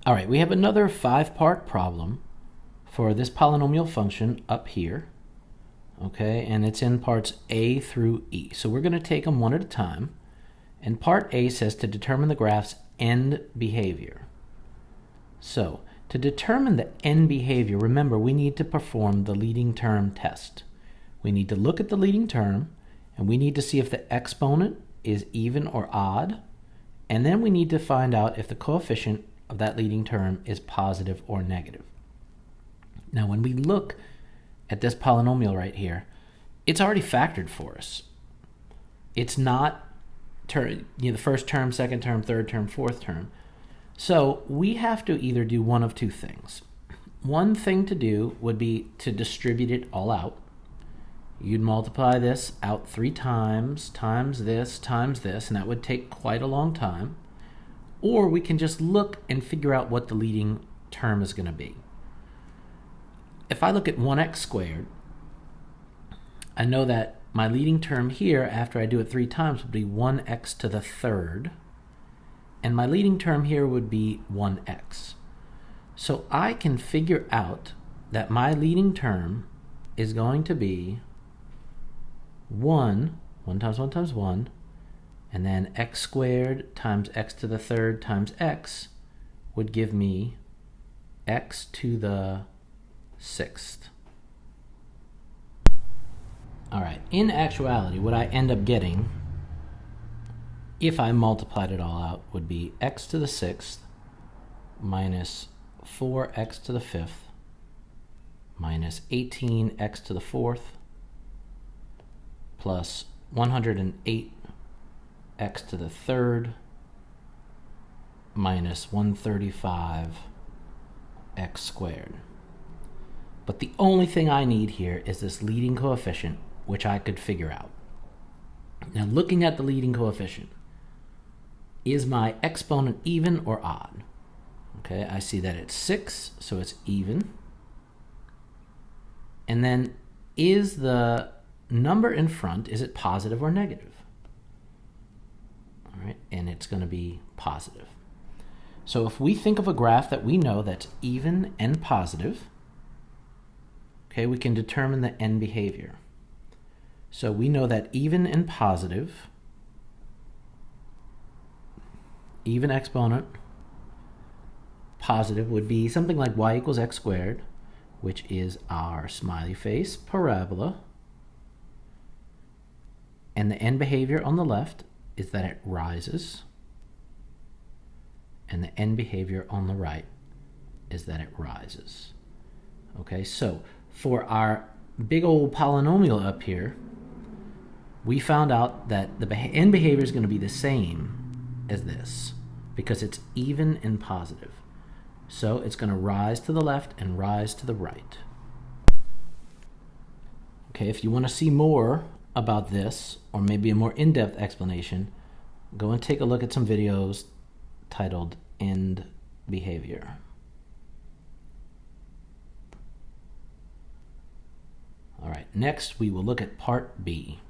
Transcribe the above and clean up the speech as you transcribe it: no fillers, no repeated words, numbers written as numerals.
All right, we have another 5-part problem for this polynomial function up here. Okay, and it's in parts A through E. So we're going to take them one at a time. And part A says to determine the graph's end behavior. So to determine the end behavior, remember we need to perform the leading term test. We need to look at the leading term, and we need to see if the exponent is even or odd, and then we need to find out if the coefficient of that leading term is positive or negative. Now when we look at this polynomial right here, it's already factored for us. It's not the first term, second term, third term, fourth term. So we have to either do one of two things. One thing to do would be to distribute it all out. You'd multiply this out 3 times this, and that would take quite a long time. Or we can just look and figure out what the leading term is going to be. If I look at 1x squared, I know that my leading term here, after I do it 3 times, would be 1x to the third. And my leading term here would be 1x. So I can figure out that my leading term is going to be 1 times 1 times 1, and then x squared times x to the third times x would give me x to the 6th. All right, in actuality, what I end up getting, if I multiplied it all out, would be x to the 6th minus 4x to the 5th minus 18x to the 4th plus 108x to the 3rd minus 135x squared. But the only thing I need here is this leading coefficient, which I could figure out. Now looking at the leading coefficient, is my exponent even or odd? Okay, I see that it's 6, so it's even. And then is the number in front, is it positive or negative? All right, and it's going to be positive. So if we think of a graph that we know that's even and positive, okay, we can determine the end behavior. So we know that even and positive, even exponent, positive would be something like y equals x squared, which is our smiley face parabola. And the end behavior on the left is that it rises. And the end behavior on the right is that it rises. Okay, so for our big old polynomial up here, we found out that the end behavior is going to be the same as this because it's even and positive. So it's going to rise to the left and rise to the right. Okay, if you want to see more about this, or maybe a more in-depth explanation, go and take a look at some videos titled End Behavior. All right, next we will look at part B.